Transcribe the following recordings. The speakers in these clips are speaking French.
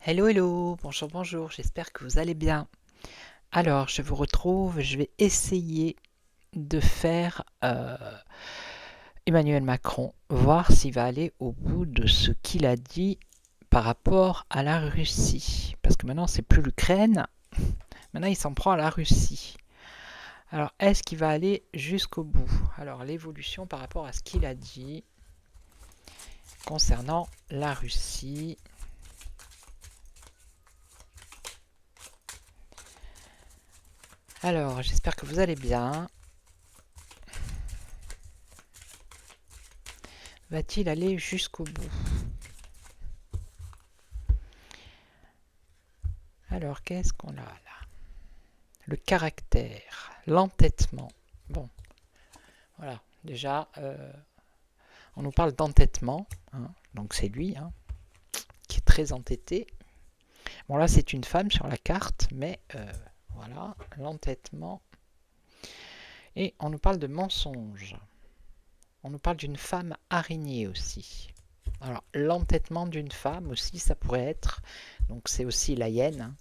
Hello, hello, bonjour, bonjour, j'espère que vous allez bien. Alors, je vous retrouve, je vais essayer de faire Emmanuel Macron, voir s'il va aller au bout de ce qu'il a dit par rapport à la Russie. Parce que maintenant, c'est plus l'Ukraine, maintenant il s'en prend à la Russie. Alors, est-ce qu'il va aller jusqu'au bout? Alors, l'évolution par rapport à ce qu'il a dit concernant la Russie. Alors, j'espère que vous allez bien. Va-t-il aller jusqu'au bout? Alors, qu'est-ce qu'on a là? Le caractère, l'entêtement. Bon, voilà, déjà, on nous parle d'entêtement, hein, donc c'est lui qui est très entêté. Bon, là, c'est une femme sur la carte, mais voilà, l'entêtement. Et on nous parle de mensonge. On nous parle d'une femme araignée aussi. Alors, l'entêtement d'une femme aussi, ça pourrait être, donc c'est aussi la hyène, hein.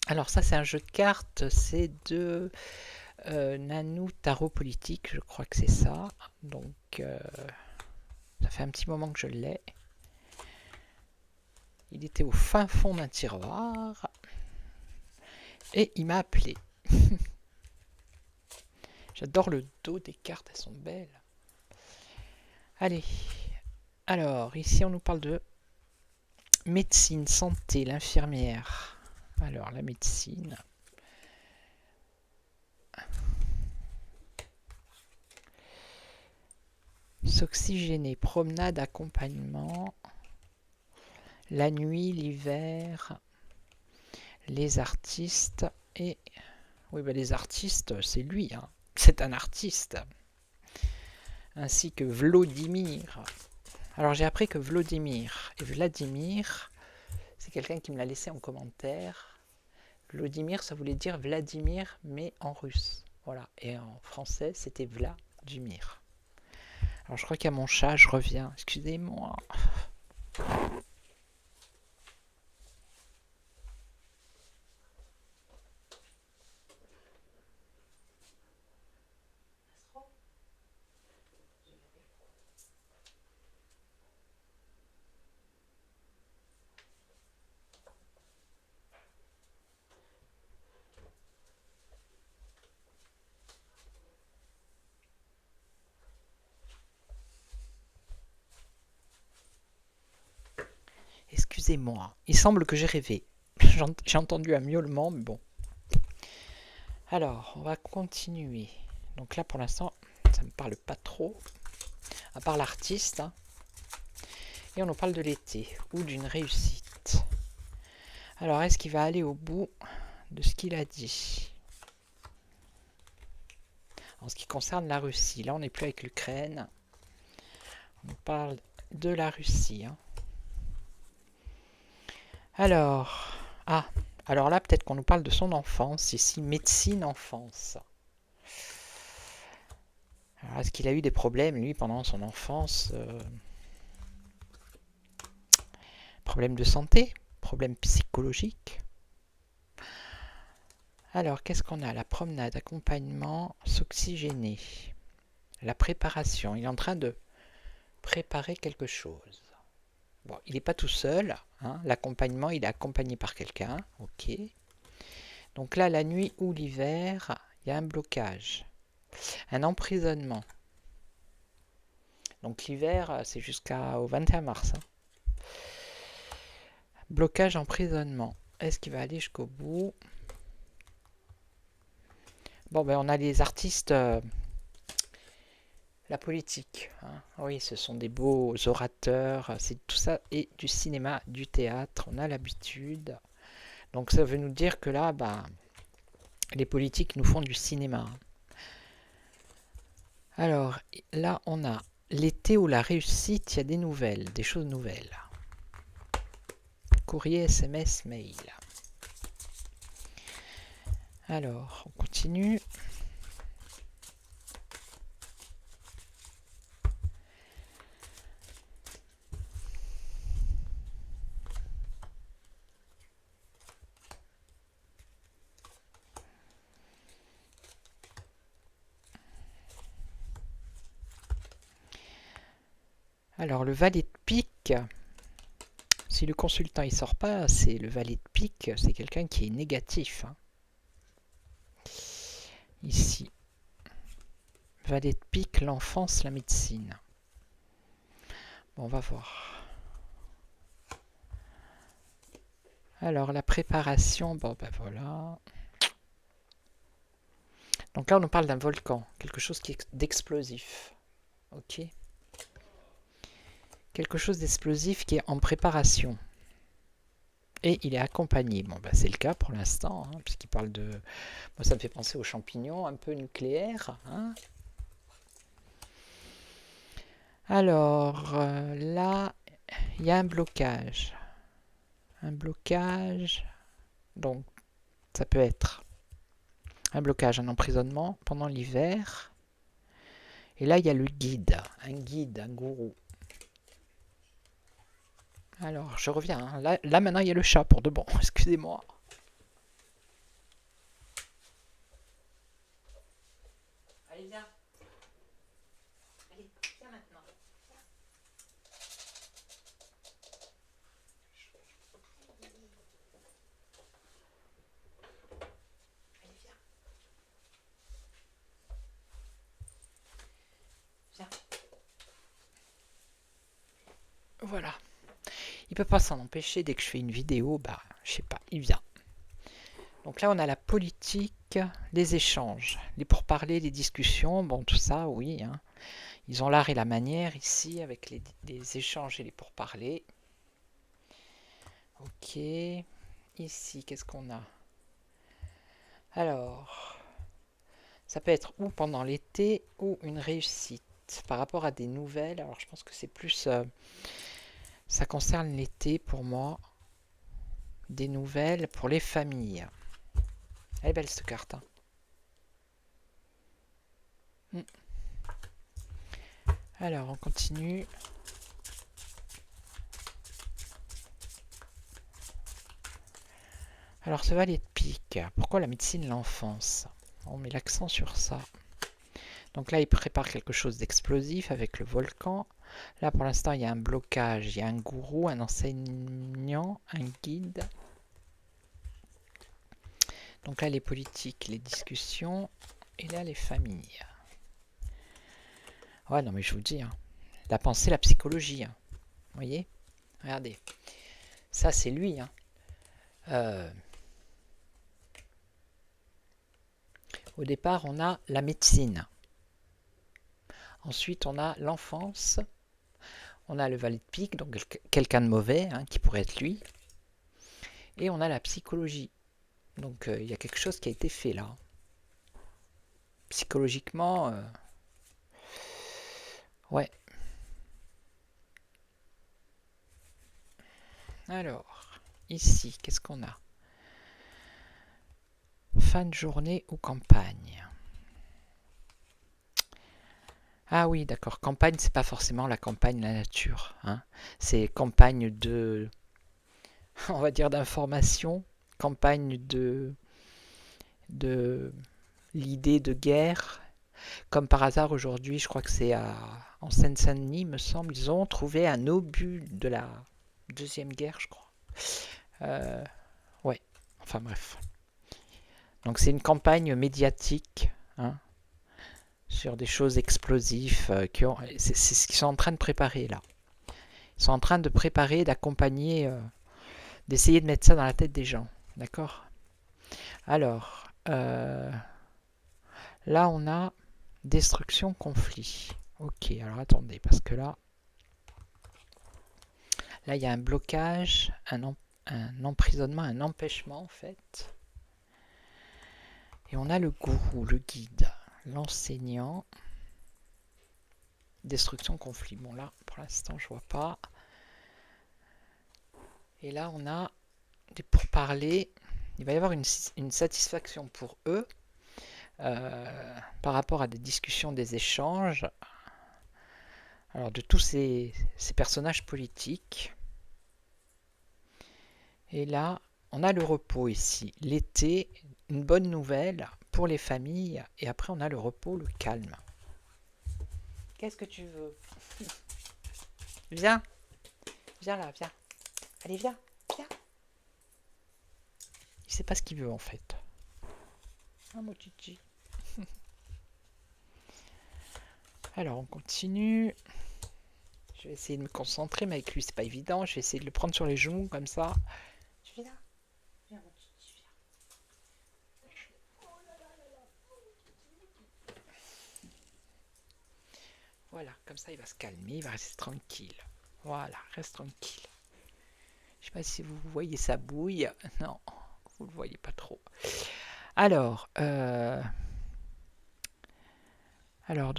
Alors ça, c'est un jeu de cartes, c'est de Nanou Tarot Politique, je crois que c'est ça. Donc, ça fait un petit moment que je l'ai. Il était au fin fond d'un tiroir et il m'a appelé. J'adore le dos des cartes, elles sont belles. Allez, alors ici on nous parle de médecine, santé, l'infirmière. Alors la médecine. S'oxygéner, promenade, accompagnement. La nuit, l'hiver, les artistes et... Oui, bah les artistes, c'est lui, hein. C'est un artiste. Ainsi que Vladimir. Alors j'ai appris que Vladimir et Vladimir, c'est quelqu'un qui me l'a laissé en commentaire. Vladimir, ça voulait dire Vladimir, mais en russe. Voilà. Et en français, c'était Vladimir. Alors je crois qu'il y a mon chat, je reviens. Excusez-moi. Excusez-moi. Il semble que j'ai rêvé. J'ai entendu un miaulement, mais bon. Alors, on va continuer. Donc là, pour l'instant, ça ne me parle pas trop. À part l'artiste, hein. Et on nous parle de l'été ou d'une réussite. Alors, est-ce qu'il va aller au bout de ce qu'il a dit en ce qui concerne la Russie? Là, on n'est plus avec l'Ukraine. On parle de la Russie, hein. Alors, alors là, peut-être qu'on nous parle de son enfance. Ici, médecine enfance. Alors, est-ce qu'il a eu des problèmes, lui, pendant son enfance problèmes de santé? Problèmes psychologiques? Alors, qu'est-ce qu'on a? La promenade, accompagnement, s'oxygéner. La préparation. Il est en train de préparer quelque chose. Bon, il n'est pas tout seul, hein. L'accompagnement, il est accompagné par quelqu'un. Ok. Donc là, la nuit ou l'hiver, il y a un blocage. Un emprisonnement. Donc l'hiver, c'est jusqu'au 21 mars, hein. Blocage, emprisonnement. Est-ce qu'il va aller jusqu'au bout? Bon, ben on a les artistes, la politique, hein. Oui, ce sont des beaux orateurs, c'est tout ça et du cinéma, du théâtre, on a l'habitude. Donc ça veut nous dire que là, bah, les politiques nous font du cinéma. Alors là, on a l'été ou la réussite, il y a des nouvelles, des choses nouvelles. Courrier, SMS, mail. Alors, on continue. Alors, le valet de pique, si le consultant il sort pas, c'est le valet de pique, c'est quelqu'un qui est négatif. Hein. Ici, valet de pique, l'enfance, la médecine. Bon, on va voir. Alors, la préparation, bon, ben voilà. Donc là, on nous parle d'un volcan, quelque chose d'explosif. Ok. Quelque chose d'explosif qui est en préparation. Et il est accompagné. Bon, bah, c'est le cas pour l'instant, hein, puisqu'il parle de... Moi, ça me fait penser aux champignons, un peu nucléaires. Hein. Alors, là, il y a un blocage. Un blocage. Donc, ça peut être un blocage, un emprisonnement pendant l'hiver. Et là, il y a le guide, un gourou. Alors, je reviens. Hein. Là, maintenant, il y a le chat pour de bon. Excusez-moi. Allez, viens. Allez, viens maintenant. Allez, viens. Viens. Voilà. Il peut pas s'en empêcher, dès que je fais une vidéo, bah, je sais pas, il vient. Donc là, on a la politique, les échanges, les pourparlers, les discussions, bon, tout ça, oui. Hein. Ils ont l'art et la manière ici, avec les échanges et les pourparlers. Ok. Ici, qu'est-ce qu'on a? Alors, ça peut être ou pendant l'été, ou une réussite. Par rapport à des nouvelles, alors je pense que c'est plus... ça concerne l'été pour moi. Des nouvelles pour les familles. Elle est belle cette carte. Hein. Alors, on continue. Alors, ce valet de pique. Pourquoi la médecine, l'enfance? On met l'accent sur ça. Donc là, il prépare quelque chose d'explosif avec le volcan. Là, pour l'instant, il y a un blocage. Il y a un gourou, un enseignant, un guide. Donc là, les politiques, les discussions. Et là, les familles. Ouais, non, mais je vous dis, hein, la pensée, la psychologie. Hein. Vous voyez? Regardez. Ça, c'est lui. Hein. Au départ, on a la médecine. Ensuite, on a l'enfance. On a le valet de pique, donc quelqu'un de mauvais, hein, qui pourrait être lui. Et on a la psychologie. Donc, il y a quelque chose qui a été fait là. Psychologiquement, ouais. Alors, ici, qu'est-ce qu'on a? Fin de journée ou campagne? Ah oui, d'accord. Campagne, c'est pas forcément la campagne, la nature. Hein. C'est campagne de, on va dire, d'information, campagne de l'idée de guerre. Comme par hasard, aujourd'hui, je crois que c'est en Seine-Saint-Denis, me semble, ils ont trouvé un obus de la Deuxième Guerre, je crois. Ouais, enfin bref. Donc c'est une campagne médiatique, hein, sur des choses explosives. C'est ce qu'ils sont en train de préparer là. Ils sont en train de préparer, d'accompagner, d'essayer de mettre ça dans la tête des gens. D'accord? Alors, là on a destruction, conflit. Ok, alors attendez, parce que là, il y a un blocage, un emprisonnement, un empêchement en fait. Et on a le gourou, le guide, l'enseignant. Destruction, conflit. Bon là, pour l'instant, je vois pas. Et là, on a des pourparlers. Il va y avoir une satisfaction pour eux par rapport à des discussions, des échanges. Alors, de tous ces personnages politiques. Et là, on a le repos ici. L'été, une bonne nouvelle pour les familles. Et après, on a le repos, le calme. Qu'est-ce que tu veux? Viens. Viens là, viens. Allez, viens. Viens. Il sait pas ce qu'il veut en fait. Ah, mon titi. Alors, on continue. Je vais essayer de me concentrer, mais avec lui, c'est pas évident. Je vais essayer de le prendre sur les genoux, comme ça. Tu viens là. Viens, mon titi, viens. Voilà, comme ça, il va se calmer, il va rester tranquille. Voilà, reste tranquille. Je sais pas si vous voyez sa bouille. Non, vous le voyez pas trop. Alors, de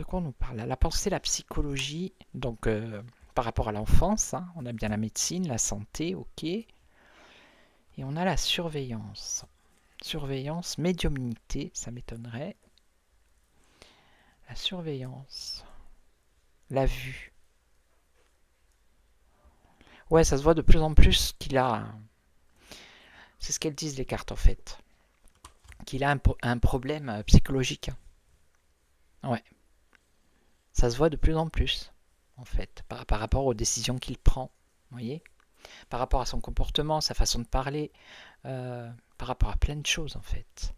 quoi on nous parle? La pensée, la psychologie, donc par rapport à l'enfance, hein, on a bien la médecine, la santé, ok. Et on a la surveillance. Surveillance, médiumnité, ça m'étonnerait. La surveillance. La vue. Ouais, ça se voit de plus en plus qu'il a... C'est ce qu'elles disent les cartes en fait. Qu'il a un problème psychologique. Ouais. Ça se voit de plus en plus, en fait, par rapport aux décisions qu'il prend. Vous voyez? Par rapport à son comportement, sa façon de parler, par rapport à plein de choses, en fait.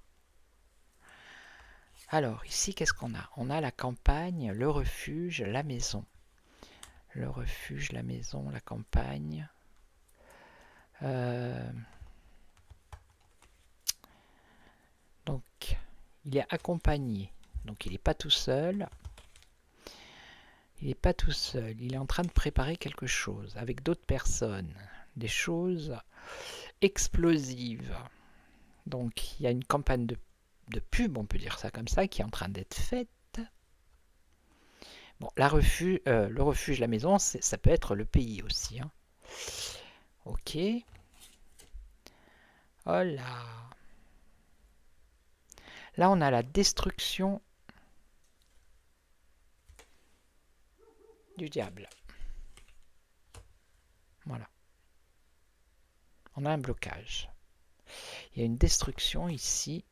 Alors, ici, qu'est-ce qu'on a? On a la campagne, le refuge, la maison. Le refuge, la maison, la campagne. Donc, il est accompagné. Donc, il n'est pas tout seul. Il n'est pas tout seul. Il est en train de préparer quelque chose avec d'autres personnes. Des choses explosives. Donc, il y a une campagne de pub, on peut dire ça comme ça, qui est en train d'être faite. Bon, le refuge, la maison, ça peut être le pays aussi. Hein. Ok. Oh là. Là, on a la destruction du diable. Voilà. On a un blocage. Il y a une destruction ici.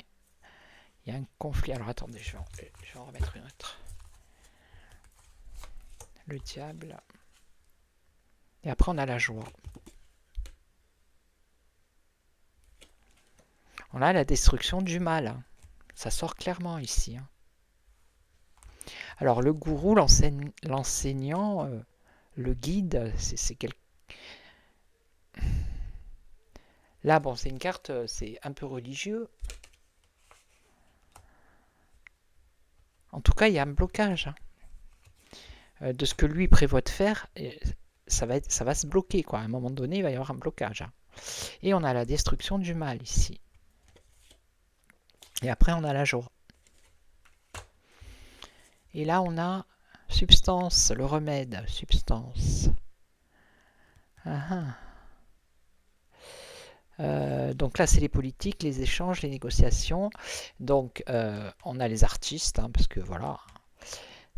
Il y a un conflit. Alors attendez, je vais en remettre une autre. Le diable. Et après, on a la joie. On a la destruction du mal. Ça sort clairement ici. Hein. Alors, le gourou, l'enseignant, le guide, c'est quel... Là, bon, c'est une carte, c'est un peu religieux. En tout cas, il y a un blocage. Hein. De ce que lui prévoit de faire, ça va se bloquer. Quoi. À un moment donné, il va y avoir un blocage. Hein. Et on a la destruction du mal ici. Et après, on a la joie. Et là, on a substance, le remède, substance. Donc là, c'est les politiques, les échanges, les négociations. Donc, on a les artistes, hein, parce que voilà,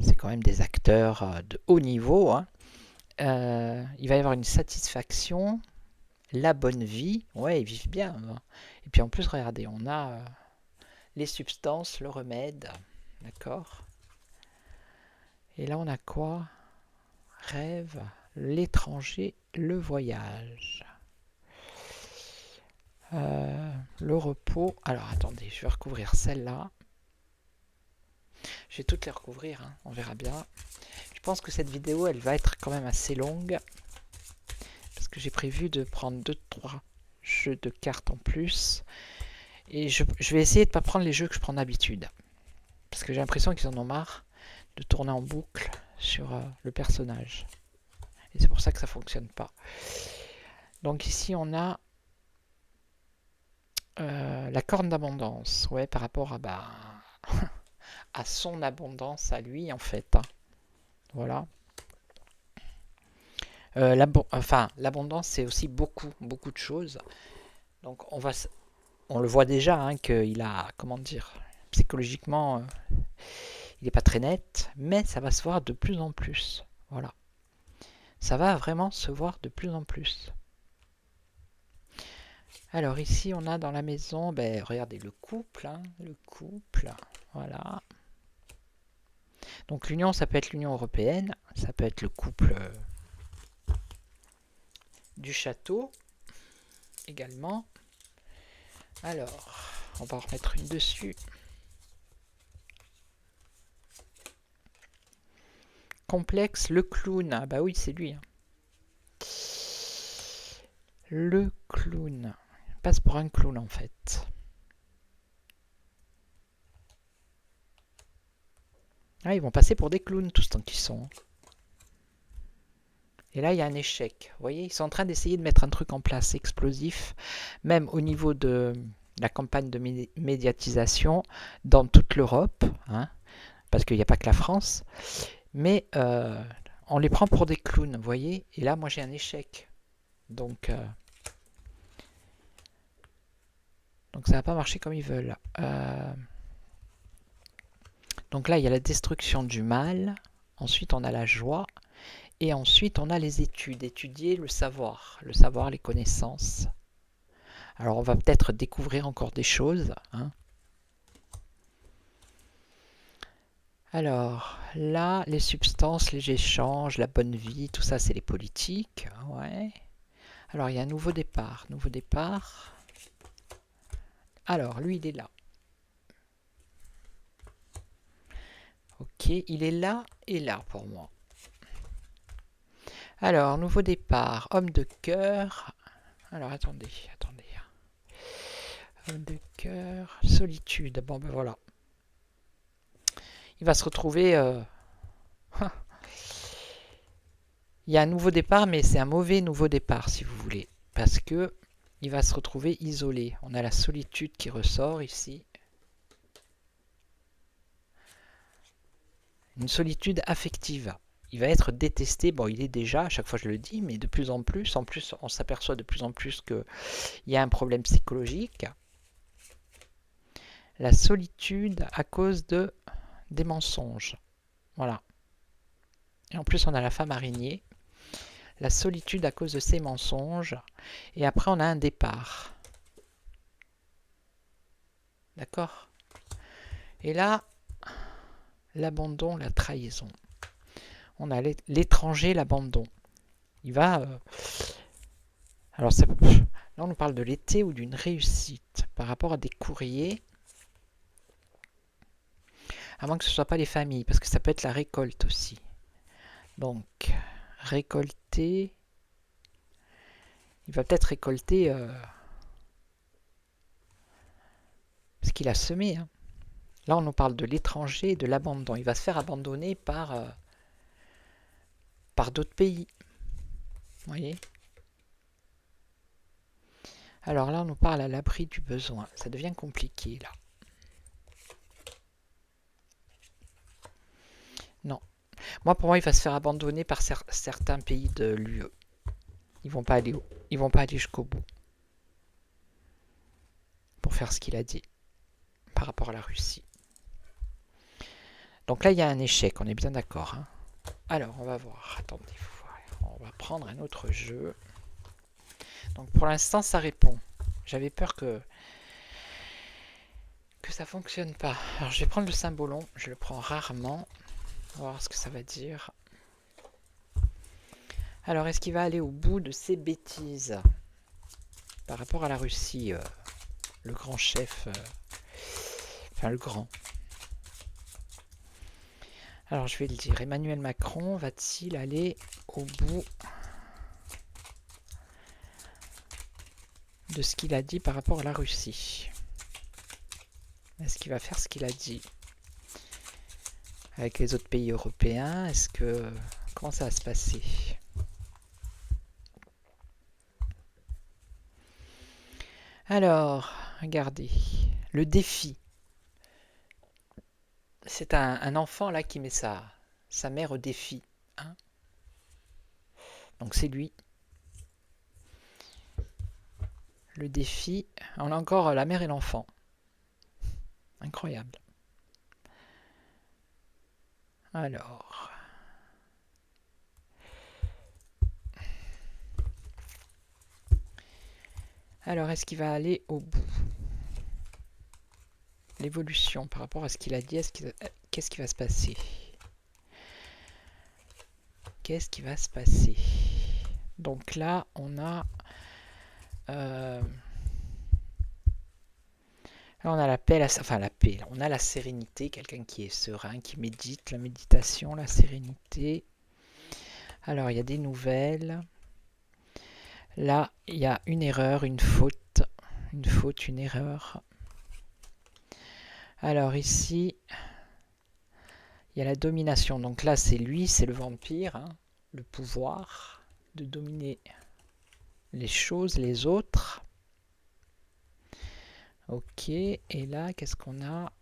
c'est quand même des acteurs de haut niveau. Hein. Il va y avoir une satisfaction, la bonne vie. Ouais, ils vivent bien. Hein. Et puis en plus, regardez, on a les substances, le remède. D'accord. Et là, on a quoi? Rêve, l'étranger, le voyage. Le repos. Alors attendez, je vais recouvrir celle-là. Je vais toutes les recouvrir, hein, on verra bien. Je pense que cette vidéo, elle va être quand même assez longue. Parce que j'ai prévu de prendre 2-3 jeux de cartes en plus. Et je vais essayer de ne pas prendre les jeux que je prends d'habitude. Parce que j'ai l'impression qu'ils en ont marre de tourner en boucle sur le personnage. Et c'est pour ça que ça ne fonctionne pas. Donc ici, on a la corne d'abondance. Ouais, par rapport à, à son abondance à lui, en fait. Hein. Voilà. L'abondance, c'est aussi beaucoup de choses. Donc, on le voit déjà, hein, qu'il a, comment dire, psychologiquement, il n'est pas très net, mais ça va se voir de plus en plus. Voilà. Ça va vraiment se voir de plus en plus. Alors ici, on a dans la maison, ben, regardez, le couple. Hein, le couple, voilà. Donc l'union, ça peut être l'Union européenne, ça peut être le couple du château également. Alors, on va en remettre une dessus. Complexe, le clown. Ah bah oui, c'est lui. Hein. Le clown. Il passe pour un clown en fait. Ah, ils vont passer pour des clowns tout ce temps qu'ils sont. Et là, il y a un échec. Vous voyez, ils sont en train d'essayer de mettre un truc en place explosif, même au niveau de la campagne de médiatisation dans toute l'Europe, hein, parce qu'il n'y a pas que la France. Mais on les prend pour des clowns, vous voyez. Et là, moi, j'ai un échec. Donc ça va pas marcher comme ils veulent. Donc là, il y a la destruction du mal. Ensuite, on a la joie. Et ensuite, on a les études. Étudier le savoir, les connaissances. Alors, on va peut-être découvrir encore des choses. Hein. Alors, là, les substances, les échanges, la bonne vie, tout ça, c'est les politiques. Ouais. Alors, il y a un nouveau départ. Nouveau départ. Alors, lui, il est là. Ok, il est là et là pour moi. Alors, nouveau départ. Homme de cœur. Alors, attendez. Homme de cœur. Solitude. Bon, ben voilà. Il va se retrouver... Il y a un nouveau départ, mais c'est un mauvais nouveau départ, si vous voulez. Parce que il va se retrouver isolé. On a la solitude qui ressort ici. Une solitude affective. Il va être détesté. Bon, il est déjà, à chaque fois je le dis, mais de plus en plus. En plus, on s'aperçoit de plus en plus qu'il y a un problème psychologique. La solitude à cause des mensonges. Voilà. Et en plus, on a la femme araignée. La solitude à cause de ses mensonges. Et après, on a un départ. D'accord? Et là, l'abandon, la trahison. On a l'étranger, l'abandon. Il va... Alors, ça, là, on nous parle de l'été ou d'une réussite par rapport à des courriers. À moins que ce ne soit pas les familles, parce que ça peut être la récolte aussi. Donc, récolter... Il va peut-être récolter ce qu'il a semé. Hein. Là, on nous parle de l'étranger et de l'abandon. Il va se faire abandonner par d'autres pays. Vous voyez? Alors là, on nous parle à l'abri du besoin. Ça devient compliqué, là. Non. Pour moi, il va se faire abandonner par certains pays de l'UE. Ils vont pas aller jusqu'au bout. Pour faire ce qu'il a dit. Par rapport à la Russie. Donc là, il y a un échec. On est bien d'accord. Hein. Alors, on va voir. Attendez. On va prendre un autre jeu. Donc pour l'instant, ça répond. J'avais peur que ça fonctionne pas. Alors je vais prendre le symbolon. Je le prends rarement. On va voir ce que ça va dire. Alors, est-ce qu'il va aller au bout de ses bêtises par rapport à la Russie, le grand chef, enfin le grand. Alors, je vais le dire. Emmanuel Macron va-t-il aller au bout de ce qu'il a dit par rapport à la Russie? Est-ce qu'il va faire ce qu'il a dit avec les autres pays européens? Comment ça va se passer? Alors, regardez, le défi. C'est un enfant là qui met sa mère au défi. Hein. Donc c'est lui. Le défi. On a encore la mère et l'enfant. Incroyable. Alors. Alors, est-ce qu'il va aller au bout? L'évolution par rapport à ce qu'il a dit, qu'est-ce qui va se passer? Qu'est-ce qui va se passer? Donc là, on a... là, on a la paix, enfin la paix, on a la sérénité, quelqu'un qui est serein, qui médite, la méditation, la sérénité. Alors, il y a des nouvelles. Là, il y a une erreur, une faute, une erreur. Alors ici, il y a la domination. Donc là, c'est lui, c'est le vampire, hein, le pouvoir de dominer les choses, les autres. Ok, et là, qu'est-ce qu'on a?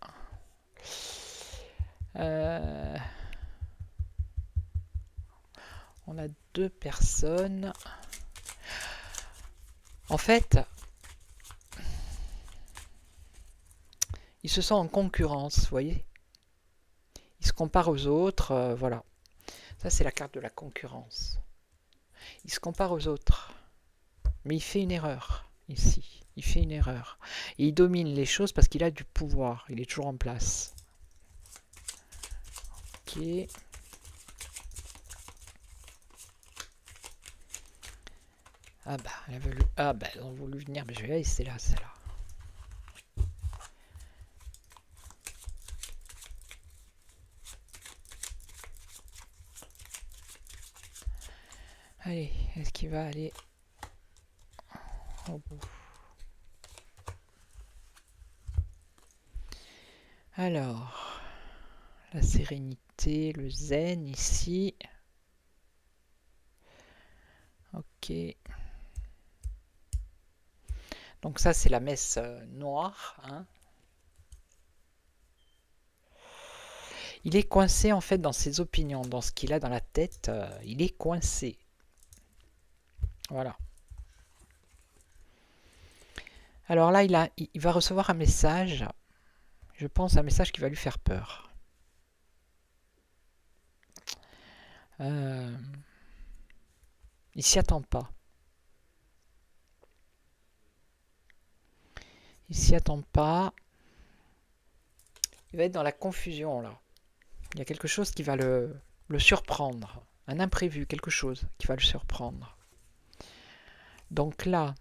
On a deux personnes. En fait, ils se sont en concurrence, vous voyez? Ils se comparent aux autres, voilà. Ça, c'est la carte de la concurrence. Il se compare aux autres. Mais il fait une erreur, ici. Il fait une erreur. Et il domine les choses parce qu'il a du pouvoir. Il est toujours en place. Ok. Ah bah, elles ont voulu venir. Mais je vais c'est là, c'est là. Allez, est-ce qu'il va aller au bout? Alors, la sérénité, le zen ici. Ok. Donc ça, c'est la messe noire. Hein. Il est coincé en fait dans ses opinions, dans ce qu'il a dans la tête. Il est coincé. Voilà. Alors là, il va recevoir un message. Je pense un message qui va lui faire peur. Il s'y attend pas. Il s'y attend pas. Il va être dans la confusion là. Il y a quelque chose qui va le surprendre. Un imprévu, quelque chose qui va le surprendre. Donc là,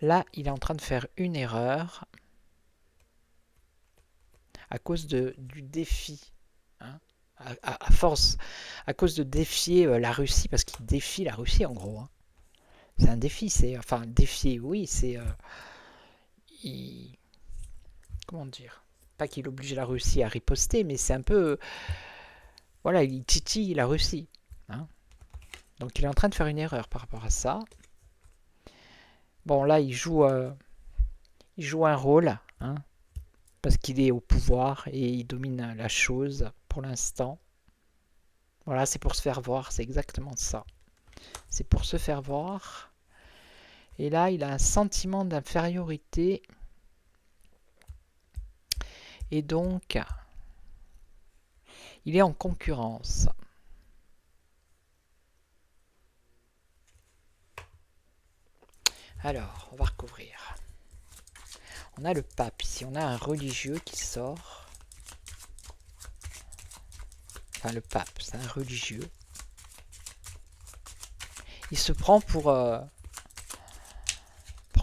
il est en train de faire une erreur à cause du défi. Hein, à force, à cause de défier la Russie, parce qu'il défie la Russie en gros. Hein. C'est un défi, enfin défier, oui, c'est comment dire, pas qu'il oblige la Russie à riposter, mais c'est un peu, voilà, il titille la Russie. Hein. Donc il est en train de faire une erreur par rapport à ça. Bon là, il joue un rôle, hein, parce qu'il est au pouvoir et il domine la chose pour l'instant. Voilà, c'est pour se faire voir, c'est exactement ça. C'est pour se faire voir. Et là, il a un sentiment d'infériorité. Et donc, il est en concurrence. Alors, on va recouvrir. On a le pape ici, on a un religieux qui sort. Enfin, le pape, c'est un religieux. Il se prend pour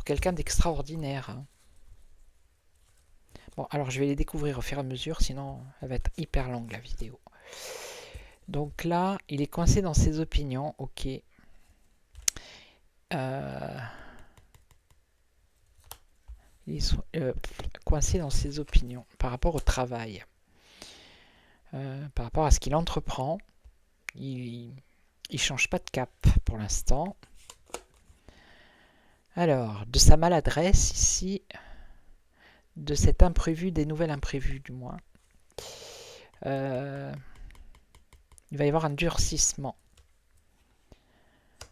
quelqu'un d'extraordinaire. Hein. Bon, alors je vais les découvrir au fur et à mesure, sinon elle va être hyper longue la vidéo. Donc là, il est coincé dans ses opinions, ok. Il est coincé dans ses opinions par rapport au travail. Par rapport à ce qu'il entreprend, il change pas de cap pour l'instant. Alors, de sa maladresse ici, de cet imprévu, des nouvelles imprévues du moins, il va y avoir un durcissement.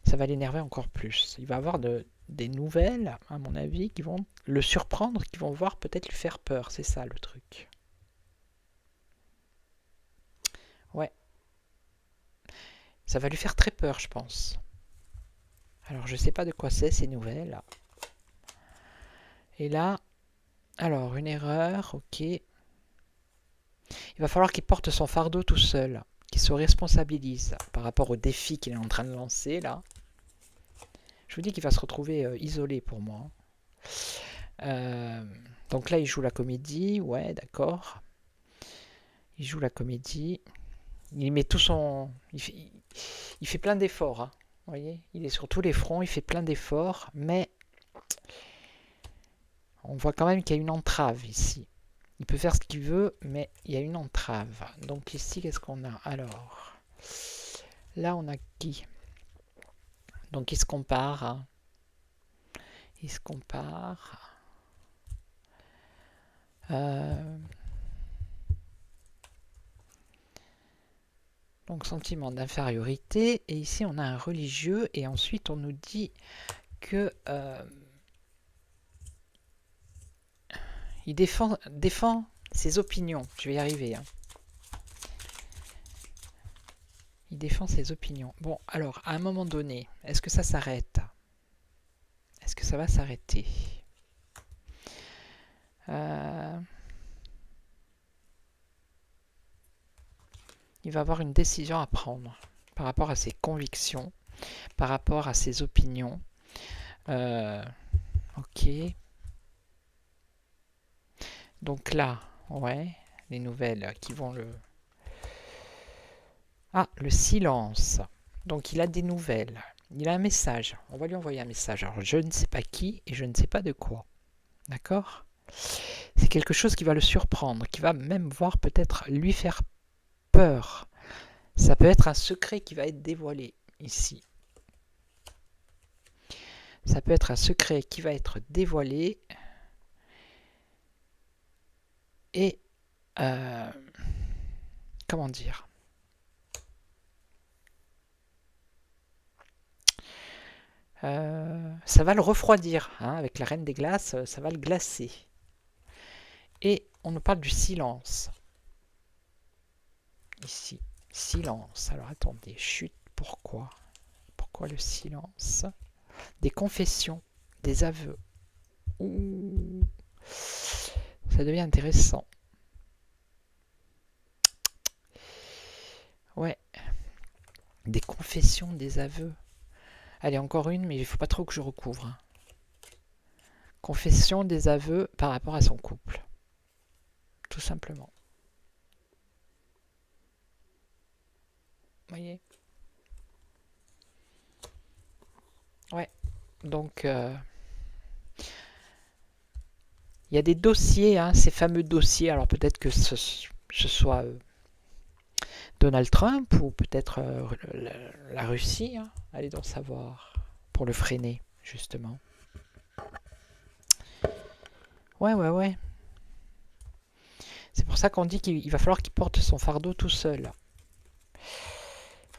Ça va l'énerver encore plus. Il va avoir des nouvelles, à mon avis, qui vont le surprendre, qui vont voir peut-être lui faire peur. C'est ça le truc. Ouais. Ça va lui faire très peur, je pense. Alors, je sais pas de quoi c'est ces nouvelles. Et là, alors, une erreur, ok. Il va falloir qu'il porte son fardeau tout seul. qui se responsabilise par rapport au défi qu'il est en train de lancer là. Je vous dis qu'il va se retrouver isolé pour moi. Donc là, il joue la comédie, ouais, d'accord. Il joue la comédie. Il met tout son... Il fait plein d'efforts, hein. Vous voyez, il est sur tous les fronts, il fait plein d'efforts, mais on voit quand même qu'il y a une entrave ici. Il peut faire ce qu'il veut, mais il y a une entrave. Donc ici, qu'est-ce qu'on a? Alors, là, on a qui? Donc il se compare, hein. Il se compare. Donc sentiment d'infériorité. Et ici, on a un religieux. Et ensuite, on nous dit que il défend ses opinions. Je vais y arriver, hein. Il défend ses opinions. Bon, alors, à un moment donné, est-ce que ça s'arrête? Est-ce que ça va s'arrêter? Il va avoir une décision à prendre par rapport à ses convictions, par rapport à ses opinions. Ok. Donc là, ouais, les nouvelles qui vont le... Ah, le silence. Donc il a des nouvelles. Il a un message. On va lui envoyer un message. Alors je ne sais pas qui et je ne sais pas de quoi. D'accord? C'est quelque chose qui va le surprendre, qui va même voir peut-être lui faire peur. Ça peut être un secret qui va être dévoilé ici. Ça peut être un secret qui va être dévoilé. Et comment dire, ça va le refroidir, hein, avec la Reine des Glaces, ça va le glacer. Et on nous parle du silence. Ici, silence. Alors attendez, chut, pourquoi? Pourquoi le silence? Des confessions, des aveux. Ouh, ça devient intéressant. Ouais, des confessions, des aveux. Allez, encore une, mais il ne faut pas trop que je recouvre, hein. Confession des aveux par rapport à son couple. Tout simplement. Vous voyez? Ouais. Donc, il y a des dossiers, hein, ces fameux dossiers. Alors peut-être que ce soit Donald Trump ou peut-être la Russie. Hein. Allez donc savoir. Pour le freiner, justement. Ouais, ouais, ouais. C'est pour ça qu'on dit qu'il va falloir qu'il porte son fardeau tout seul.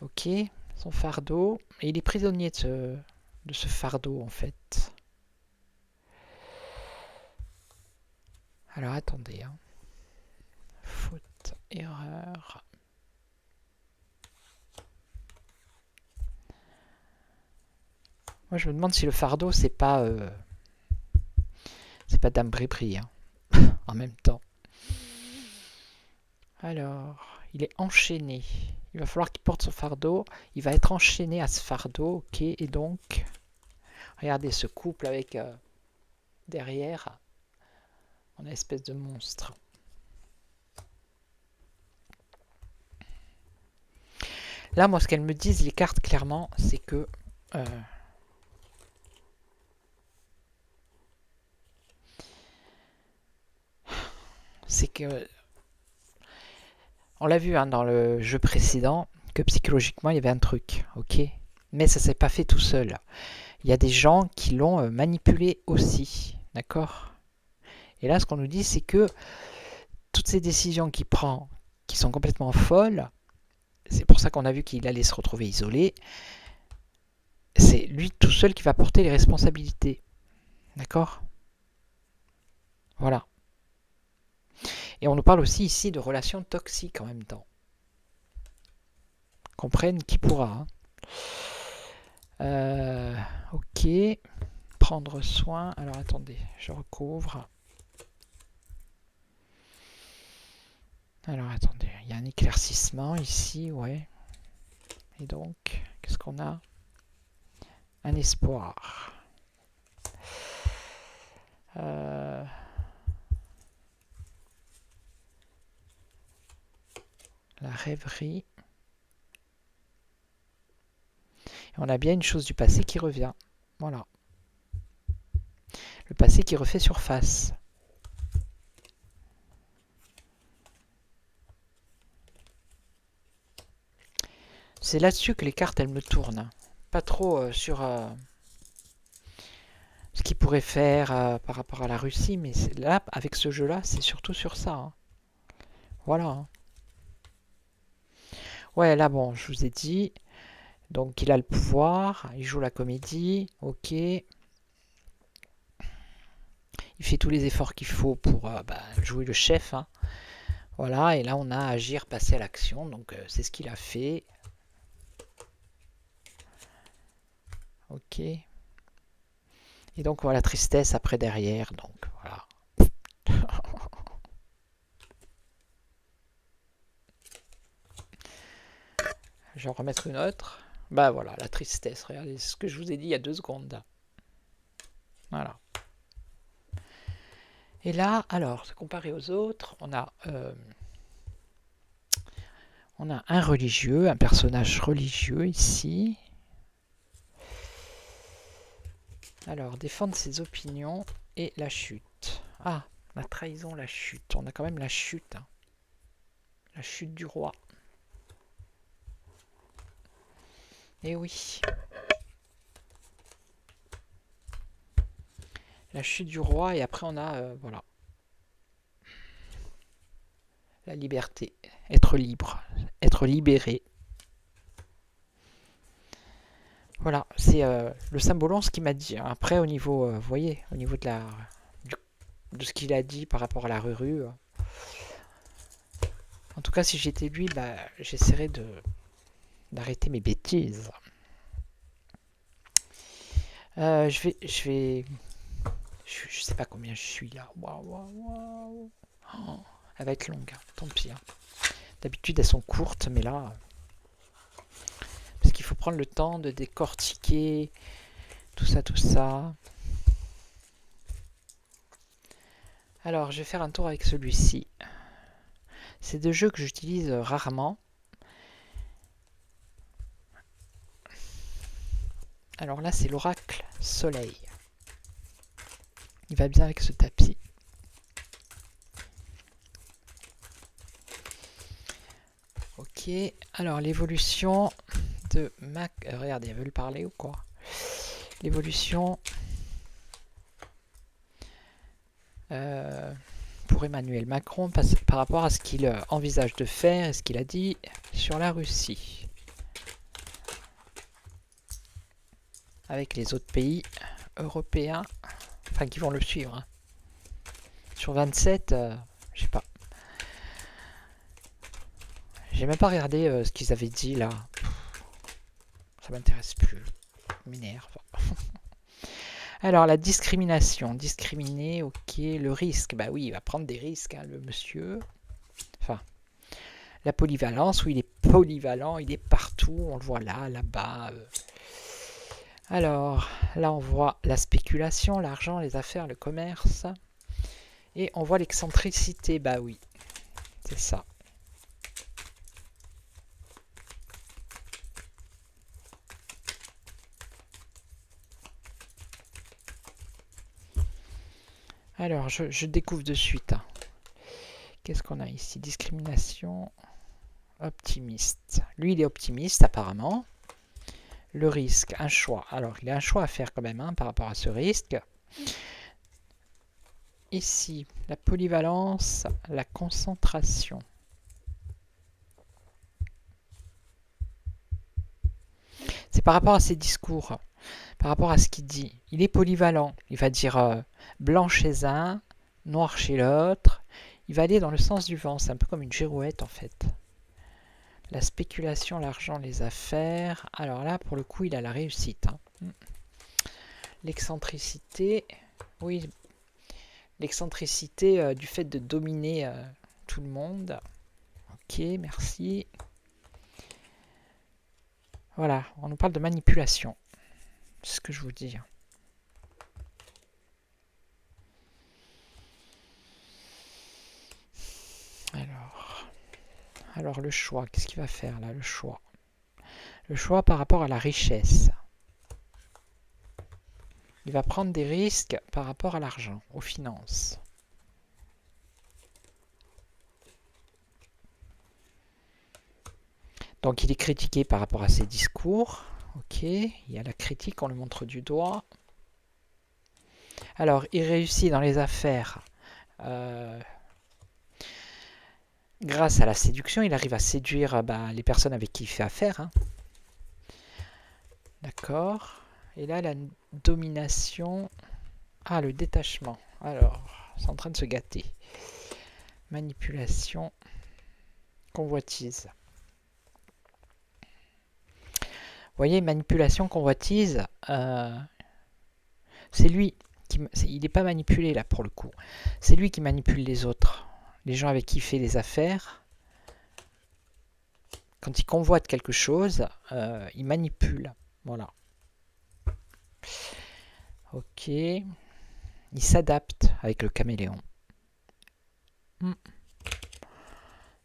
Ok, son fardeau. Et il est prisonnier de ce fardeau, en fait. Alors, attendez. Hein. Faute, erreur. Moi, je me demande si le fardeau, c'est pas Dame Brébry, hein, en même temps. Alors, il est enchaîné. Il va falloir qu'il porte son fardeau. Il va être enchaîné à ce fardeau, ok. Et donc, regardez ce couple avec derrière, on a une espèce de monstre. Là, moi, ce qu'elles me disent, les cartes, clairement, c'est que on l'a vu, hein, dans le jeu précédent, que psychologiquement, il y avait un truc, ok. Mais ça s'est pas fait tout seul. Il y a des gens qui l'ont manipulé aussi, d'accord. Et là, ce qu'on nous dit, c'est que toutes ces décisions qu'il prend, qui sont complètement folles, c'est pour ça qu'on a vu qu'il allait se retrouver isolé, c'est lui tout seul qui va porter les responsabilités. D'accord? Voilà. Et on nous parle aussi ici de relations toxiques en même temps. Comprenne qui pourra. Hein. Ok. Prendre soin. Alors attendez, je recouvre. Alors, attendez, il y a un éclaircissement ici, ouais. Et donc, qu'est-ce qu'on a? Un espoir. La rêverie. Et on a bien une chose du passé qui revient. Voilà. Le passé qui refait surface. C'est là-dessus que les cartes, elles me tournent. Pas trop sur ce qu'ils pourraient faire par rapport à la Russie, mais là, avec ce jeu-là, c'est surtout sur ça. Hein. Voilà. Hein. Ouais, là, bon, je vous ai dit. Donc, il a le pouvoir, il joue la comédie, ok. Il fait tous les efforts qu'il faut pour jouer le chef. Hein. Voilà, et là, on a agir, passer à l'action. Donc, c'est ce qu'il a fait. Ok. Et donc, voilà, tristesse après derrière. Donc, voilà. Je vais en remettre une autre. Bah voilà, la tristesse. Regardez ce que je vous ai dit il y a 2 secondes. Voilà. Et là, alors, comparé aux autres, on a un religieux, un personnage religieux ici. Alors, défendre ses opinions et la chute. Ah, la trahison, la chute. On a quand même la chute. Hein. La chute du roi. Eh oui. La chute du roi et après on a, voilà, la liberté. Être libre. Être libéré. Voilà, c'est le symbolon ce qu'il m'a dit. Après, au niveau, vous voyez, au niveau de ce qu'il a dit par rapport à la rue. En tout cas, si j'étais lui, bah, j'essaierais d'arrêter mes bêtises. Je sais pas combien je suis là. Waouh. Oh, elle va être longue, hein. Tant pis. Hein. D'habitude, elles sont courtes, mais là, parce qu'il faut prendre le temps de décortiquer tout ça, tout ça. Alors, je vais faire un tour avec celui-ci. C'est des jeux que j'utilise rarement. Alors là, c'est l'oracle soleil. Il va bien avec ce tapis. Ok, alors l'évolution de Mac... regardez, elle veut le parler ou quoi? L'évolution pour Emmanuel Macron par rapport à ce qu'il envisage de faire et ce qu'il a dit sur la Russie. Avec les autres pays européens, enfin qui vont le suivre. Hein. Sur 27, je sais pas. J'ai même pas regardé ce qu'ils avaient dit là. Ça m'intéresse plus. Ça m'énerve. Alors, la discrimination. Discriminer, ok. Le risque, bah oui, il va prendre des risques, hein, le monsieur. Enfin, la polyvalence, oui, il est polyvalent, il est partout. On le voit là, là-bas. Alors, là, on voit la spéculation, l'argent, les affaires, le commerce. Et on voit l'excentricité, bah oui, c'est ça. Alors, je découvre de suite. Hein. Qu'est-ce qu'on a ici? Discrimination, optimiste. Lui, il est optimiste, apparemment. Le risque, un choix. Alors, il a un choix à faire quand même hein, par rapport à ce risque. Ici, la polyvalence, la concentration. C'est par rapport à ses discours, par rapport à ce qu'il dit. Il est polyvalent. Il va dire blanc chez un, noir chez l'autre. Il va aller dans le sens du vent. C'est un peu comme une girouette en fait. La spéculation, l'argent, les affaires. Alors là, pour le coup, il a la réussite. Hein. L'excentricité. Oui, l'excentricité du fait de dominer tout le monde. Ok, merci. Voilà, on nous parle de manipulation. C'est ce que je vous dis. Alors le choix, qu'est-ce qu'il va faire là, le choix? Le choix par rapport à la richesse. Il va prendre des risques par rapport à l'argent, aux finances. Donc il est critiqué par rapport à ses discours. Ok, il y a la critique, on le montre du doigt. Alors il réussit dans les affaires grâce à la séduction. Il arrive à séduire les personnes avec qui il fait affaire. Hein. D'accord. Et là la domination. Ah, le détachement. Alors, c'est en train de se gâter. Manipulation. Convoitise. Vous voyez, manipulation, convoitise, c'est lui qui... Il n'est pas manipulé là pour le coup. C'est lui qui manipule les autres. Les gens avec qui il fait les affaires. Quand il convoite quelque chose, il manipule. Voilà. Ok. Il s'adapte avec le caméléon.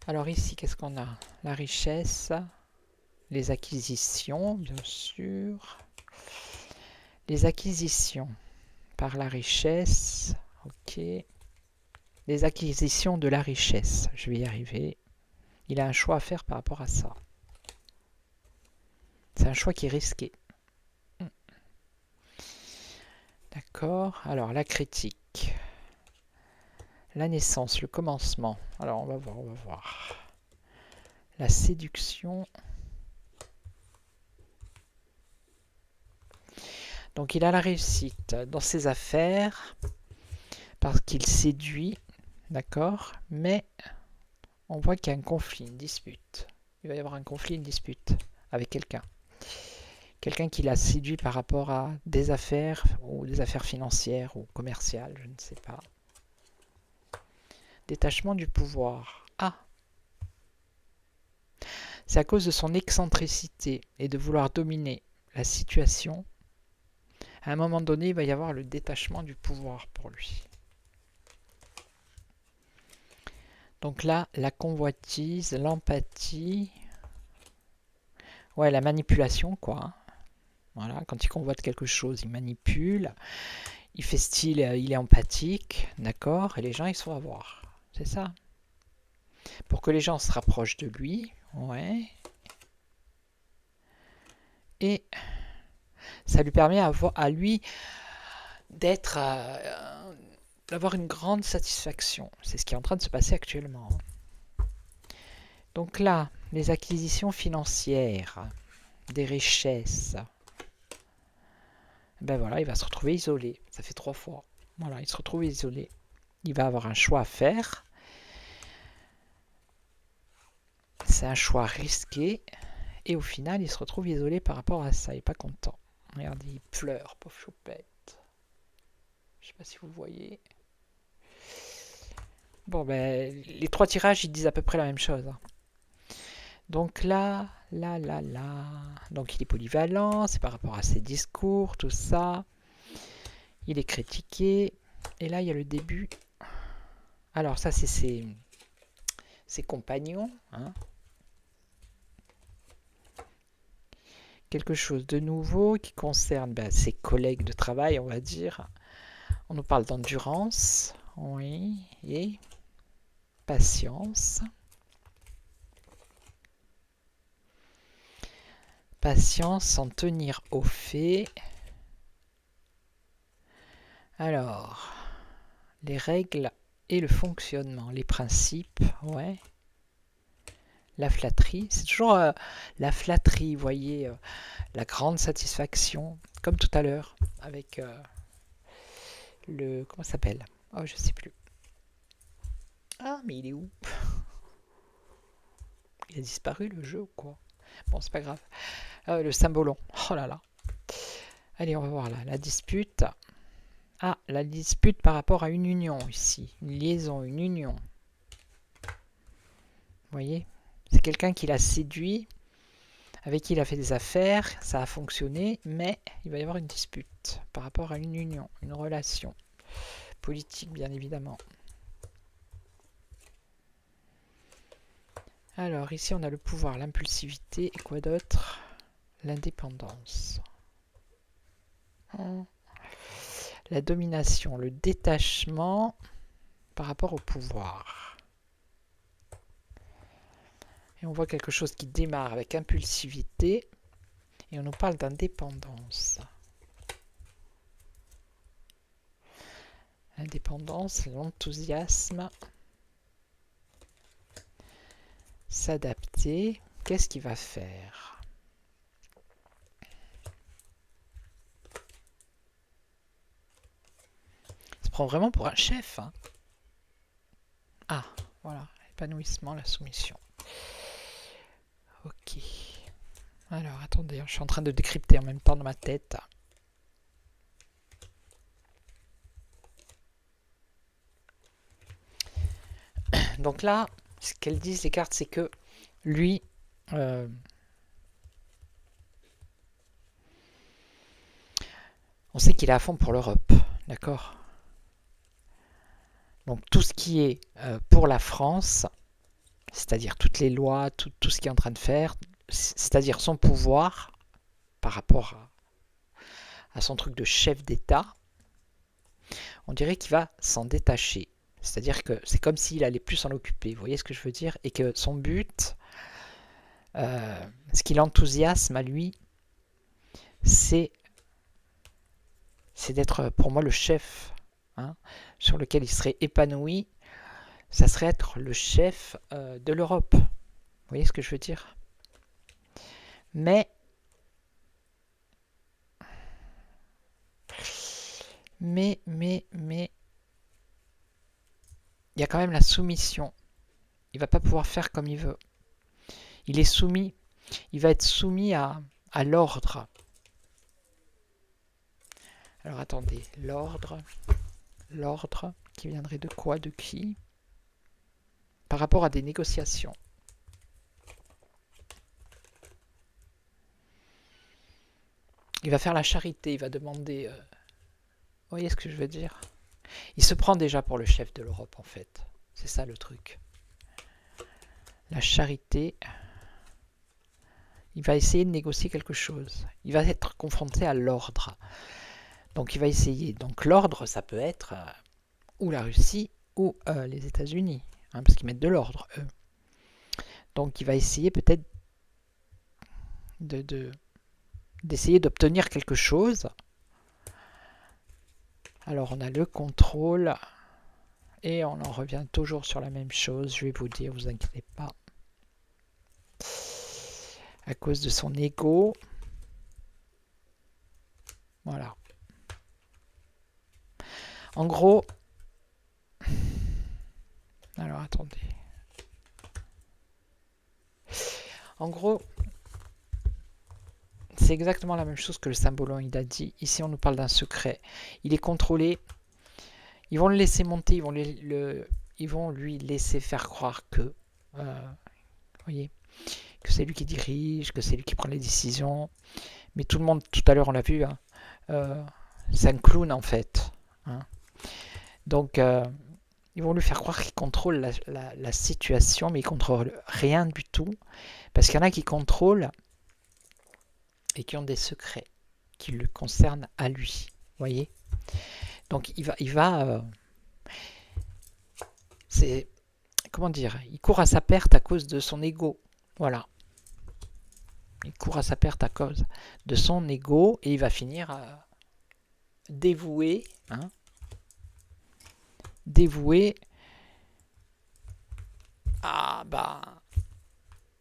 Alors ici, qu'est-ce qu'on a? La richesse. Les acquisitions, bien sûr. Les acquisitions par la richesse. Ok. Les acquisitions de la richesse. Je vais y arriver. Il a un choix à faire par rapport à ça. C'est un choix qui est risqué. D'accord. Alors, la critique. La naissance, le commencement. Alors, on va voir. La séduction. Donc, il a la réussite dans ses affaires parce qu'il séduit. D'accord. Mais on voit qu'il y a un conflit, une dispute. Il va y avoir un conflit, une dispute avec quelqu'un. Quelqu'un qui l'a séduit par rapport à des affaires ou des affaires financières ou commerciales, je ne sais pas. Détachement du pouvoir. Ah! C'est à cause de son excentricité et de vouloir dominer la situation. À un moment donné, il va y avoir le détachement du pouvoir pour lui. Donc là, la convoitise, l'empathie. Ouais, la manipulation, quoi. Voilà, quand il convoite quelque chose, il manipule. Il fait style, il est empathique, d'accord? Et les gens, ils sont à voir. C'est ça. Pour que les gens se rapprochent de lui, ouais. Et ça lui permet à lui d'être, d'avoir une grande satisfaction. C'est ce qui est en train de se passer actuellement. Donc là, les acquisitions financières, des richesses. Ben voilà, il va se retrouver isolé. Ça fait 3 fois. Voilà, il se retrouve isolé. Il va avoir un choix à faire. C'est un choix risqué. Et au final, il se retrouve isolé par rapport à ça. Il n'est pas content. Regardez, il pleure, pauvre choupette. Je ne sais pas si vous voyez. Bon, ben, les 3 tirages, ils disent à peu près la même chose. Donc là. Donc il est polyvalent, c'est par rapport à ses discours, tout ça. Il est critiqué. Et là, il y a le début. Alors ça, c'est ses compagnons. Hein. Quelque chose de nouveau qui concerne ses collègues de travail, on va dire. On nous parle d'endurance. Oui. Et patience. Patience, s'en tenir aux faits. Alors, les règles et le fonctionnement, les principes, ouais. La flatterie, c'est toujours la flatterie, vous voyez, la grande satisfaction, comme tout à l'heure, avec le... Comment ça s'appelle? Oh, je sais plus. Ah, mais il est où? Il a disparu le jeu ou quoi? Bon, c'est pas grave. Le symbolon. Oh là là. Allez, on va voir là. La dispute. Ah, la dispute par rapport à une union ici. Une liaison, une union. Vous voyez? C'est quelqu'un qui l'a séduit, avec qui il a fait des affaires, ça a fonctionné, mais il va y avoir une dispute par rapport à une union, une relation politique bien évidemment. Alors ici on a le pouvoir, l'impulsivité et quoi d'autre? L'indépendance. La domination, le détachement par rapport au pouvoir. Et on voit quelque chose qui démarre avec impulsivité et on nous parle d'indépendance. L'indépendance, l'enthousiasme, s'adapter. Qu'est-ce qu'il va faire? Il se prend vraiment pour un chef. Hein. Ah, voilà, l'épanouissement, la soumission. Ok. Alors, attendez, je suis en train de décrypter en même temps dans ma tête. Donc là, ce qu'elles disent les cartes, c'est que lui, on sait qu'il est à fond pour l'Europe, d'accord? Donc tout ce qui est pour la France, c'est-à-dire toutes les lois, tout ce qu'il est en train de faire, c'est-à-dire son pouvoir par rapport à son truc de chef d'État, on dirait qu'il va s'en détacher. C'est-à-dire que c'est comme s'il allait plus s'en occuper, vous voyez ce que je veux dire? Et que son but, ce qui l'enthousiasme à lui, c'est d'être pour moi le chef, hein, sur lequel il serait épanoui. Ça serait être le chef de l'Europe. Vous voyez ce que je veux dire? Mais il y a quand même la soumission. Il va pas pouvoir faire comme il veut. Il est soumis. Il va être soumis à l'ordre. Alors attendez, l'ordre qui viendrait de quoi, de qui? Par rapport à des négociations. Il va faire la charité, il va demander... vous voyez ce que je veux dire? Il se prend déjà pour le chef de l'Europe en fait. C'est ça le truc. La charité... Il va essayer de négocier quelque chose. Il va être confronté à l'ordre. Donc il va essayer. Donc l'ordre, ça peut être ou la Russie ou les États-Unis, hein, parce qu'ils mettent de l'ordre, eux. Donc il va essayer peut-être d'essayer d'obtenir quelque chose. Alors on a le contrôle et on en revient toujours sur la même chose. Je vais vous dire, vous inquiétez pas. À cause de son ego. Voilà. En gros, alors attendez. En gros, c'est exactement la même chose que le symboloïde a dit. Ici, on nous parle d'un secret. Il est contrôlé. Ils vont le laisser monter. Ils vont lui laisser faire croire que, vous voyez, que c'est lui qui dirige, que c'est lui qui prend les décisions. Mais tout le monde, tout à l'heure, on l'a vu, hein, c'est un clown en fait. Hein. Donc, ils vont lui faire croire qu'il contrôle la situation, mais il ne contrôle rien du tout. Parce qu'il y en a qui contrôlent et qui ont des secrets qui le concernent à lui. Vous voyez? Donc, c'est, comment dire? Il court à sa perte à cause de son ego. Voilà. Il court à sa perte à cause de son ego et il va finir dévoué, hein, dévoué à,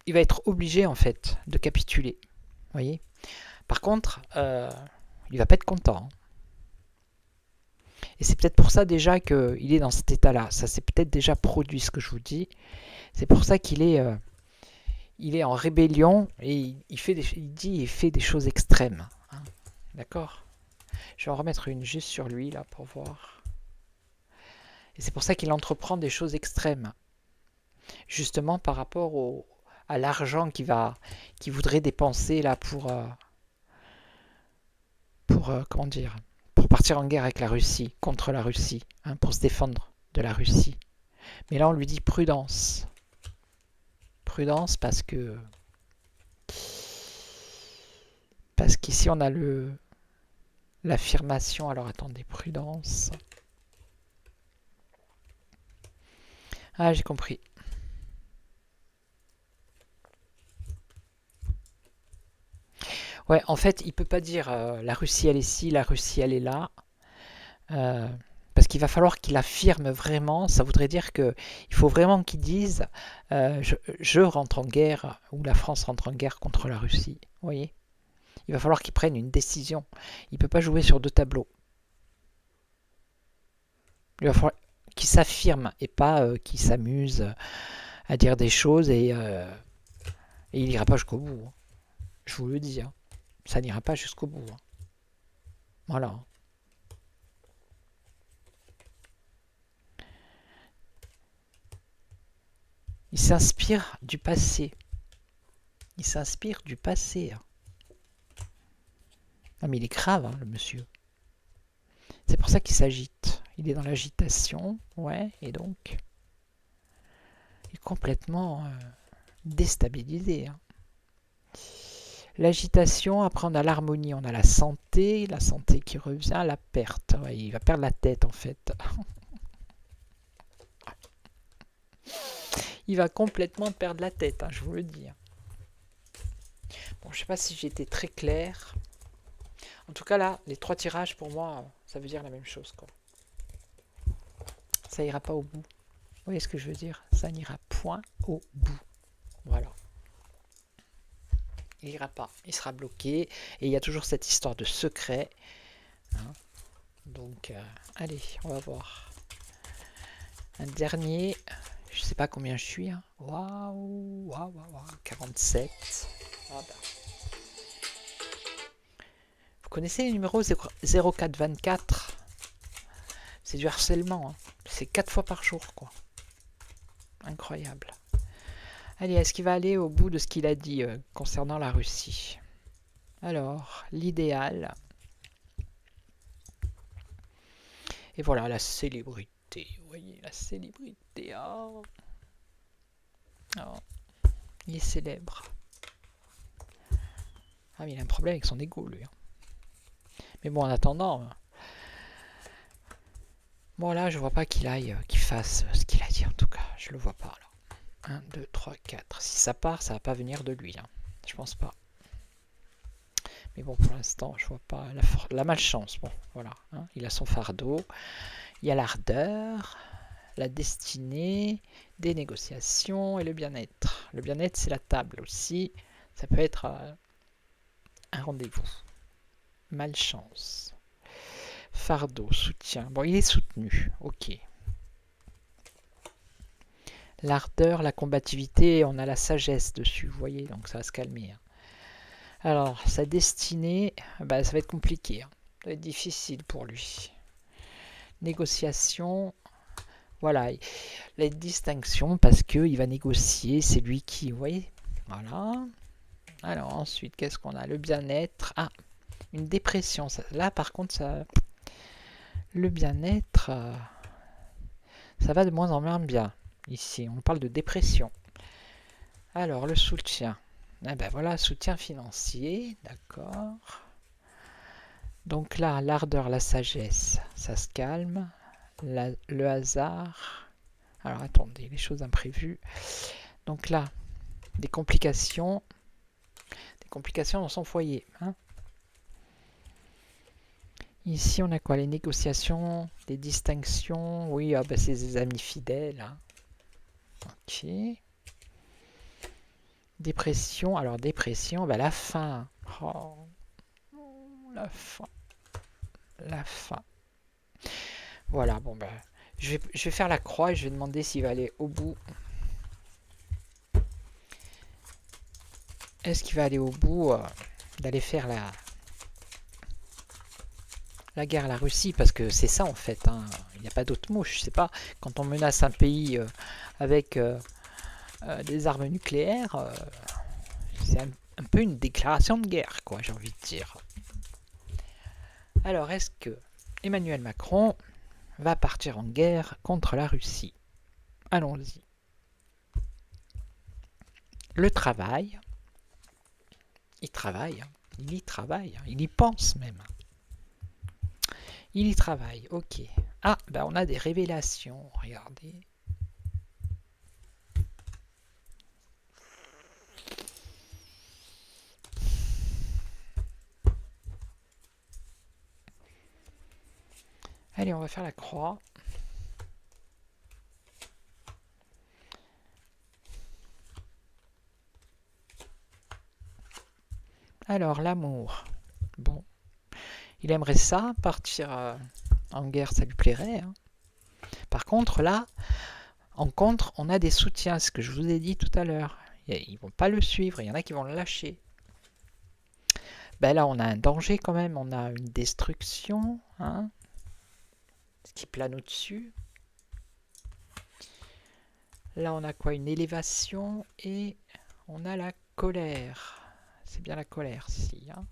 il va être obligé en fait de capituler. Vous voyez? Par contre, il va pas être content. Et c'est peut-être pour ça déjà qu'il est dans cet état-là. Ça s'est peut-être déjà produit ce que je vous dis. C'est pour ça qu'il est en rébellion et il fait des choses extrêmes. Hein. D'accord? Je vais en remettre une juste sur lui là pour voir. Et c'est pour ça qu'il entreprend des choses extrêmes. Justement par rapport à l'argent qu'il voudrait dépenser là pour comment dire, pour partir en guerre avec la Russie, contre la Russie, hein, pour se défendre de la Russie. Mais là, on lui dit prudence. Prudence parce qu'ici, on a l'affirmation. Alors, attendez, prudence. Ah, j'ai compris. Ouais, en fait, il peut pas dire la Russie, elle est ici, la Russie, elle est là. Parce qu'il va falloir qu'il affirme vraiment. Ça voudrait dire que il faut vraiment qu'il dise je rentre en guerre, ou la France rentre en guerre contre la Russie. Vous voyez? Il va falloir qu'il prenne une décision. Il ne peut pas jouer sur deux tableaux. Il va falloir qu'il s'affirme et pas qu'il s'amuse à dire des choses et il n'ira pas jusqu'au bout. Hein. Je vous le dis. Hein. Ça n'ira pas jusqu'au bout. Hein. Voilà. Il s'inspire du passé. Il s'inspire du passé. Hein. Non mais il est grave, hein, le monsieur. C'est pour ça qu'il s'agite. Il est dans l'agitation, ouais, et donc il est complètement déstabilisé. Hein. L'agitation, après on a l'harmonie, on a la santé qui revient, la perte. Ouais, il va perdre la tête en fait. Il va complètement perdre la tête, hein, je vous le dis. Bon, je sais pas si j'ai été très clair. En tout cas là, les 3 tirages pour moi, ça veut dire la même chose, quoi. Ça ira pas au bout. Vous voyez ce que je veux dire? Ça n'ira point au bout. Voilà. Il n'ira pas. Il sera bloqué. Et il y a toujours cette histoire de secret. Hein. Donc, allez, on va voir. Un dernier. Je sais pas combien je suis. Hein. Waouh, waouh, waouh, 47. Ah bah. Vous connaissez le numéro 0424? C'est du harcèlement. Hein. C'est 4 fois par jour, quoi. Incroyable. Allez, est-ce qu'il va aller au bout de ce qu'il a dit concernant la Russie? Alors, l'idéal. Et voilà, la célébrité. Vous voyez, la célébrité. Oh. Oh. Il est célèbre. Ah, mais il a un problème avec son ego, lui. Hein. Mais bon, en attendant... Bon, là, je vois pas qu'il aille, qu'il fasse ce qu'il a dit, en tout cas. Je le vois pas, là. 1, 2, 3, 4. Si ça part, ça va pas venir de lui. Hein. Je pense pas. Mais bon, pour l'instant, je vois pas la malchance. Bon, voilà. Hein. Il a son fardeau. Il y a l'ardeur, la destinée, des négociations et le bien-être. Le bien-être, c'est la table aussi. Ça peut être un rendez-vous. Malchance. Fardeau, soutien. Bon, il est soutenu. Ok. L'ardeur, la combativité, on a la sagesse dessus, vous voyez, donc ça va se calmer. Hein. Alors, sa destinée, bah, ça va être compliqué. Hein. Ça va être difficile pour lui. Négociation, voilà, la distinction parce qu'il va négocier, c'est lui qui, vous voyez, voilà. Alors ensuite, qu'est-ce qu'on a? Le bien-être, ah, une dépression. Ça, là, par contre, ça, le bien-être, ça va de moins en moins bien. Ici, on parle de dépression. Alors, le soutien. Ah ben voilà, soutien financier, d'accord. Donc là, l'ardeur, la sagesse, ça se calme. Le hasard. Alors attendez, les choses imprévues. Donc là, des complications dans son foyer. Hein. Ici, on a quoi? Les négociations, des distinctions. Oui, ah ben c'est des amis fidèles. Hein. Ok. Dépression. Alors, dépression, ben la fin. Oh, la fin. La fin. Voilà, bon ben, je vais faire la croix et je vais demander s'il va aller au bout. Est-ce qu'il va aller au bout d'aller faire la guerre à la Russie? Parce que c'est ça en fait, hein. Il n'y a pas d'autre mot. Je sais pas, quand on menace un pays avec des armes nucléaires, c'est un peu une déclaration de guerre, quoi, j'ai envie de dire. Alors, est-ce que Emmanuel Macron va partir en guerre contre la Russie? Allons-y. Le travail. Il travaille. Il y travaille. Il y pense même. Il y travaille. Ok. Ah, ben on a des révélations. Regardez. Allez, on va faire la croix. Alors, l'amour. Bon. Il aimerait ça, partir en guerre, ça lui plairait. Hein. Par contre, là, en contre, on a des soutiens, ce que je vous ai dit tout à l'heure. Ils vont pas le suivre, il y en a qui vont le lâcher. Ben là, on a un danger quand même, on a une destruction, hein, ce qui plane au-dessus. Là, on a quoi? Une élévation et on a la colère. C'est bien la colère, ici. Hein.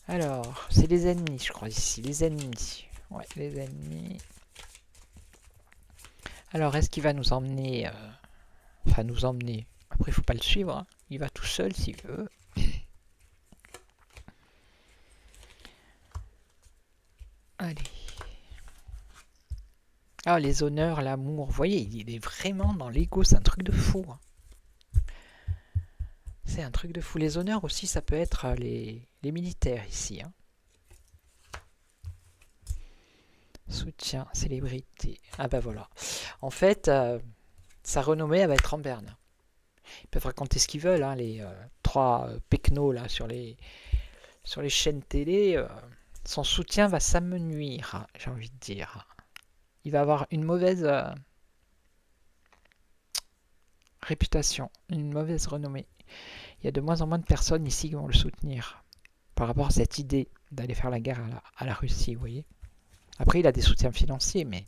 Alors, c'est les ennemis, je crois, ici. Les ennemis. Ouais, les ennemis. Alors, est-ce qu'il va nous emmener... Enfin, nous emmener... Après, il faut pas le suivre. Hein. Il va tout seul, s'il veut. Allez. Ah, les honneurs, l'amour. Vous voyez, il est vraiment dans l'ego. C'est un truc de fou. Hein. C'est un truc de fou. Les honneurs aussi, ça peut être les militaires ici. Hein. Soutien, célébrité. Ah ben voilà. En fait, sa renommée, elle va être en berne. Ils peuvent raconter ce qu'ils veulent, hein, les 3 pecnos là sur les chaînes télé. Son soutien va s'amenuire, j'ai envie de dire. Il va avoir une mauvaise réputation, une mauvaise renommée. Il y a de moins en moins de personnes ici qui vont le soutenir par rapport à cette idée d'aller faire la guerre à la Russie, vous voyez. Après, il a des soutiens financiers, mais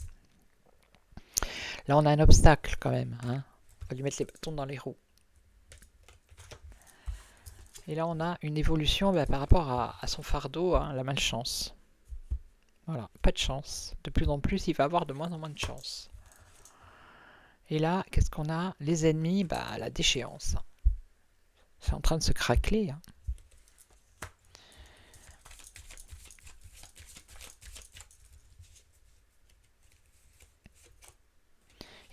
là, on a un obstacle quand même. Hein. On va lui mettre les bâtons dans les roues. Et là, on a une évolution par rapport à son fardeau, hein, la malchance. Voilà, pas de chance. De plus en plus, il va avoir de moins en moins de chance. Et là, qu'est-ce qu'on a? Les ennemis, la déchéance. C'est en train de se craqueler. Hein.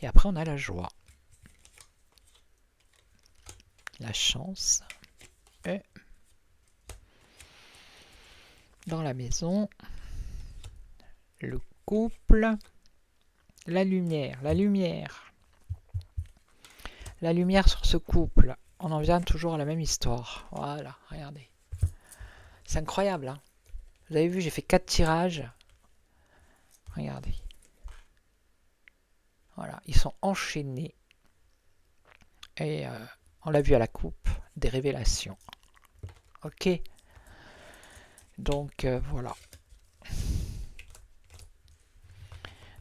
Et après, on a la joie. La chance. Et dans la maison, le couple, la lumière. La lumière. La lumière sur ce couple. On en vient toujours à la même histoire. Voilà, regardez. C'est incroyable. Hein. Vous avez vu, j'ai fait 4 tirages. Regardez. Voilà, ils sont enchaînés. Et on l'a vu à la coupe, des révélations. Ok. Donc voilà.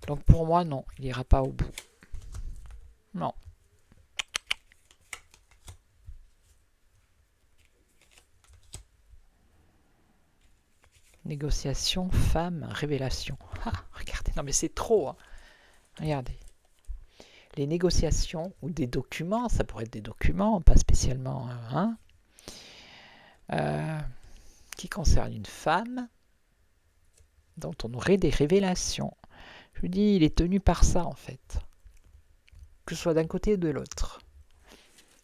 Donc pour moi, non, il n'ira pas au bout. Non. Négociation, femme, révélation. Ah, regardez, non mais c'est trop. Hein. Regardez. Les négociations ou des documents, ça pourrait être des documents, pas spécialement qui concernent une femme dont on aurait des révélations. Je vous dis, il est tenu par ça en fait. Que ce soit d'un côté ou de l'autre.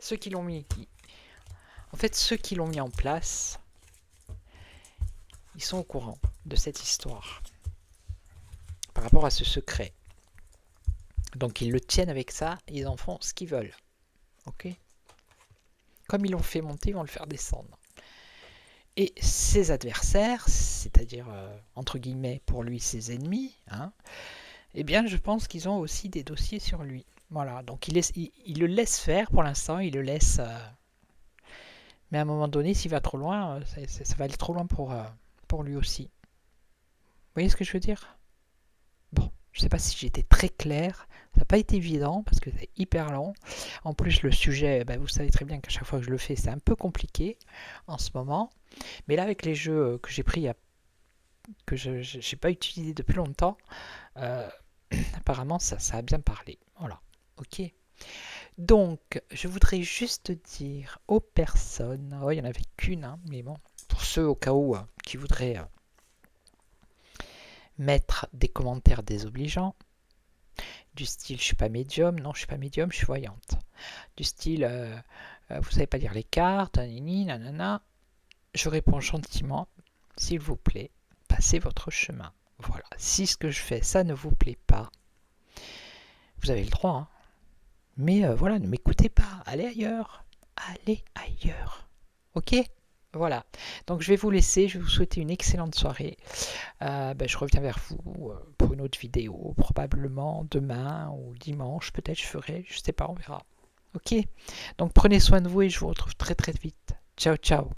Ceux qui l'ont mis, en fait, ceux qui l'ont mis en place, ils sont au courant de cette histoire par rapport à ce secret. Donc ils le tiennent avec ça, et ils en font ce qu'ils veulent. Ok? Comme ils l'ont fait monter, ils vont le faire descendre. Et ses adversaires, c'est-à-dire, entre guillemets, pour lui, ses ennemis, hein, eh bien, je pense qu'ils ont aussi des dossiers sur lui. Voilà, donc il le laisse faire pour l'instant, il le laisse... mais à un moment donné, s'il va trop loin, ça va aller trop loin pour lui aussi. Vous voyez ce que je veux dire? Bon, Je ne sais pas si j'ai été très clair. Ça n'a pas été évident parce que c'est hyper long. En plus, le sujet, vous savez très bien qu'à chaque fois que je le fais, c'est un peu compliqué en ce moment. Mais là, avec les jeux que j'ai pris, que je n'ai pas utilisé depuis longtemps, apparemment, ça a bien parlé. Voilà. Ok. Donc, je voudrais juste dire aux personnes, il n'y en avait qu'une, hein, mais bon, pour ceux au cas où qui voudraient mettre des commentaires désobligeants, du style je suis pas médium, non je suis pas médium, je suis voyante, du style vous savez pas lire les cartes, nanani, nanana, je réponds gentiment, s'il vous plaît, passez votre chemin. Voilà, si ce que je fais ça ne vous plaît pas, vous avez le droit, hein. Mais voilà, ne m'écoutez pas, allez ailleurs, ok. Voilà, donc je vais vous laisser, je vais vous souhaiter une excellente soirée. Je reviens vers vous pour une autre vidéo, probablement demain ou dimanche, peut-être je ferai, je sais pas, on verra. Ok, donc prenez soin de vous et je vous retrouve très très vite. Ciao ciao.